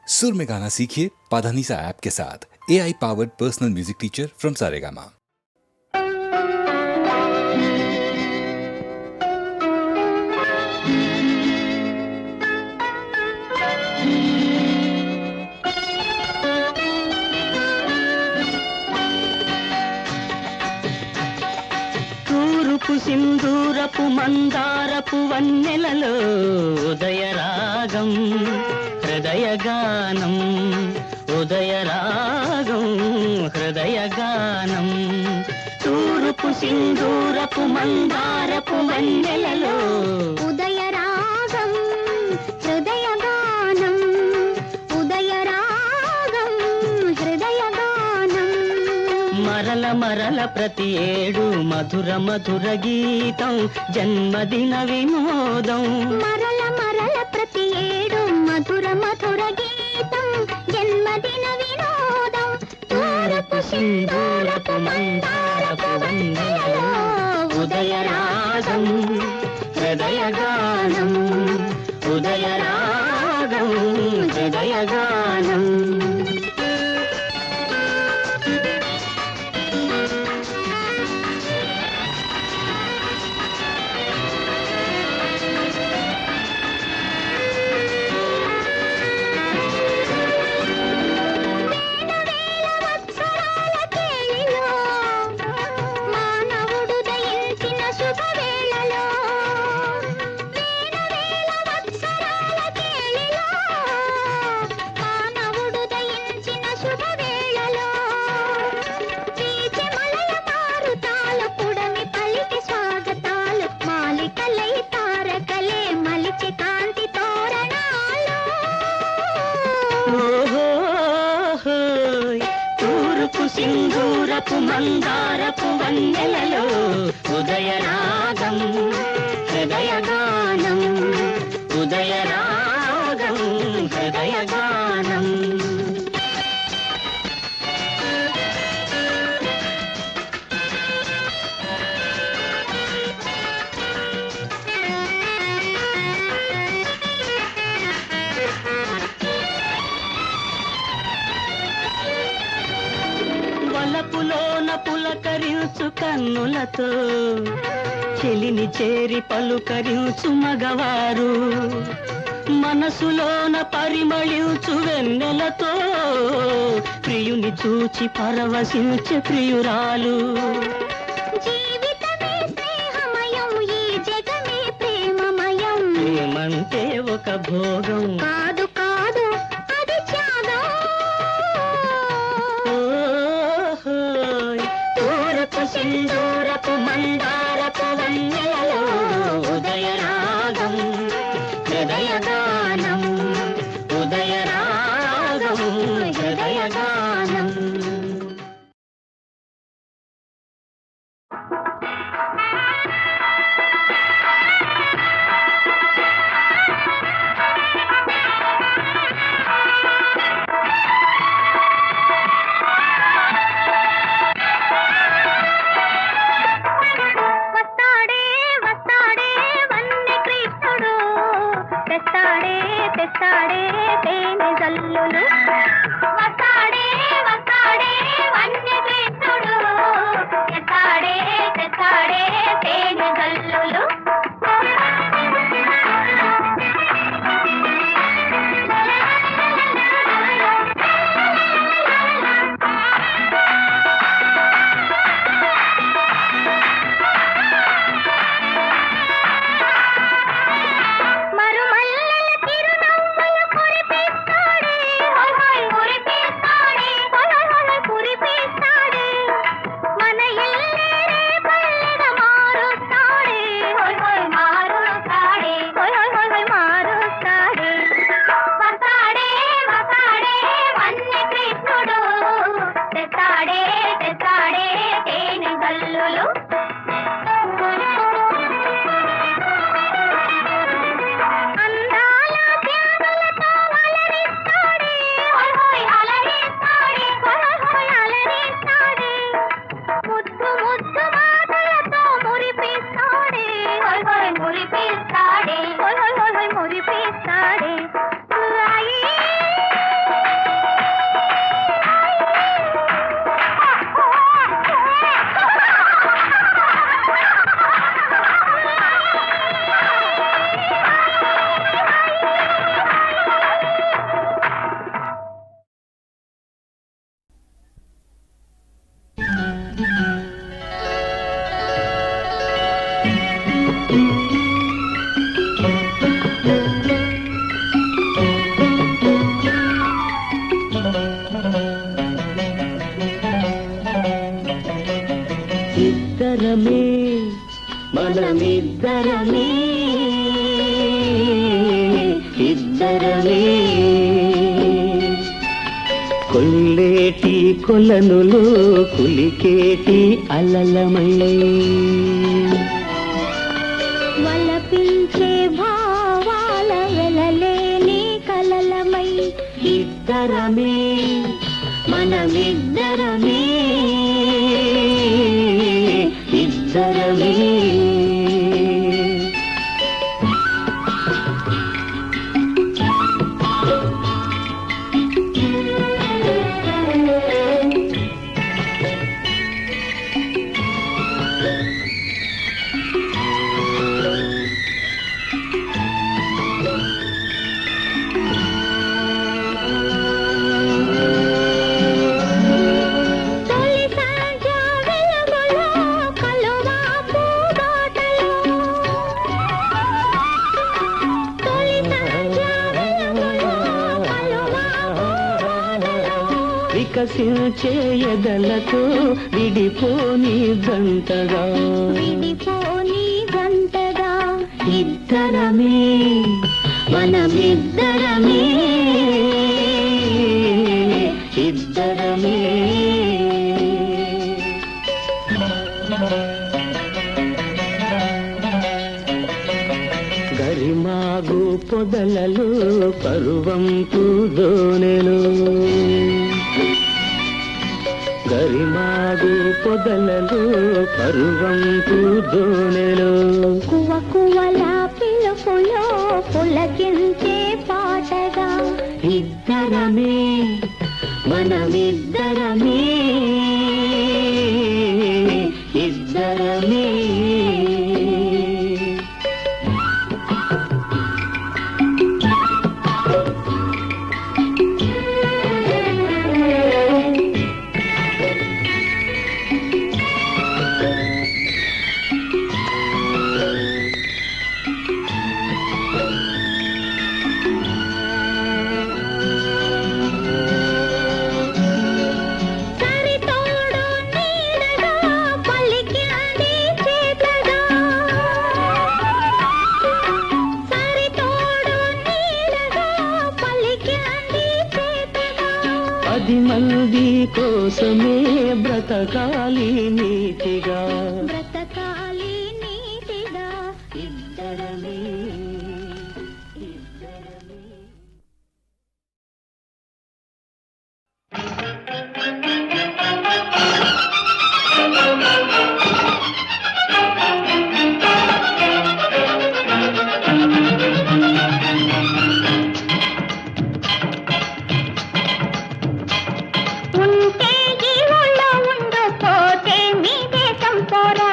सुर में गाना सीखिए पाधानीसा ऐप के साथ। AI powered personal music teacher from Saregama. తూరుపు సింధూరపు మందారపు వన్నెలలో ఉదయరాగం హృదయగానం ఉదయరాగం హృదయగానం తూరుపు సింధూరపు మందారపు వన్నెలలో ఉదయరాగం హృదయగానం ఉదయరాగం హృదయగానం మరల మరల ప్రతి ఏడు మధుర మధుర గీతం జన్మదిన వినోదం మరల మరల ప్రతి ఏడు మధుర మధుర గీతం జన్మదిన వినోదం తూర్పు సింధూరపు మందారపు వన్నెలలో ఉదయరాగం హృదయగానం ఉదయరాగం హృదయగానం సింధూరపు మందారపు వన్నెలలో ఉదయరాగం హృదయగానం ఉదయరాగం హృదయగానం వలపులోన పులకరించు కన్నులతో చెలిని చేరి పలుకరించు మగవారు మనసులోన పరిమళించు వెన్నెలతో ప్రియుని చూచి పరవశించే ప్రియురాలు జీవితమే స్నేహమయం ఈ జగమే ప్రేమమయం ప్రేమంటే ఒక భోగం కాదు కాదు అది త్యాగం తూర్పు సింధూరపు మందారపు వన్నెలలో ఉదయరాగం హృదయగానం ఉదయరాగం హృదయగానం వస్తాడే వస్తాడే వన్నె కృష్ణుడు తెస్తాడే తెస్తాడే తేనె జల్లులు వస్తాడే వస్తాడే వన్నె కృష్ణుడు తెస్తాడే తెస్తాడే తేనె జల్లులు మరుమల్లెల తిరునవ్వులు కురిపిస్తాడే ఇద్దరమే మనమిద్దరమే ఇద్దరమే కొల్లేటి కొలనులో కులికేటి అలలమై వలపించే భావాల వెలలేని కలలమై ఇద్దరమే మనమిద్దరమే ఇద్దరమే తొలి సంధ్య వెలుగులో కలువ పూబాటలో తొలి సంధ్య వెలుగులో కలువ పూబాటలో వికసించే ఎదలతో విడిపోని దంతగా విడిపోని గంటగా ఇద్దరమే మనమిద్దరమే ఇద్దరమే గరిమాగు పొదలలో పరువంపు దోనెలు గరిమాగు పొదలలో పరువంపు దోనెలు కువ కువల పిలుపులో పులకించే పాటగా ఇద్దరమే మనమిద్దరమే ఇద్దరమే సరితోడు నీడగా పలికింది చేతగా సరితోడు నీడగా పలికింది చేతగా 10 మంది కోసమే బ్రతకాలి నీతిగా బ్రతకాలి నీతిగా ఇద్దరమే ఇద్దరమే ఉంటే ఈ ఊళ్ళో ఉండు పోతే మీ దేశం పోరా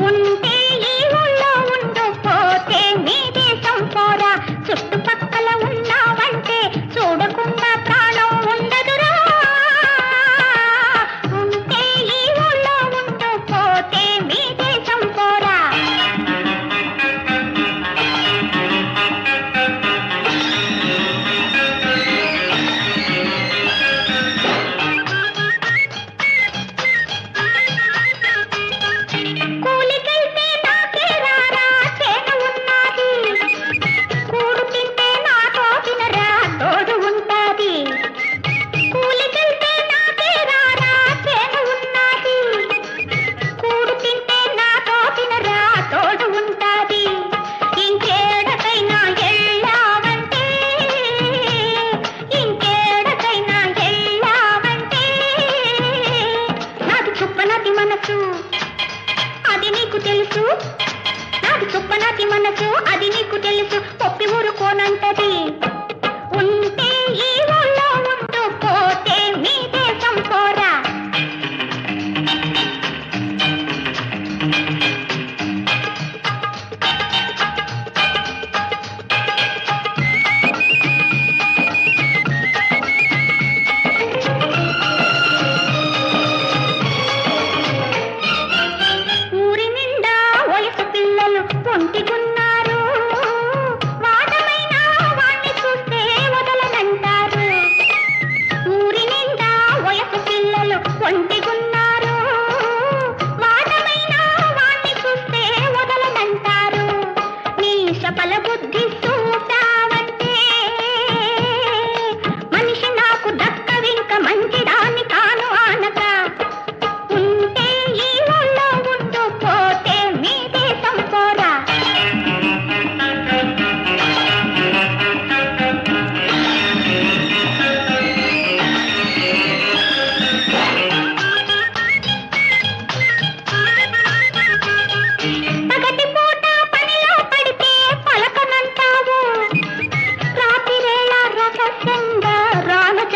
ఉంటే ఈ ఊళ్ళో ఉండు పోతే మీ దేశం పోరా చుట్టుపక్కల ఉన్నావంటే చూడకుండా ప్రాణం ఉండ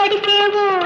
గడిపేవు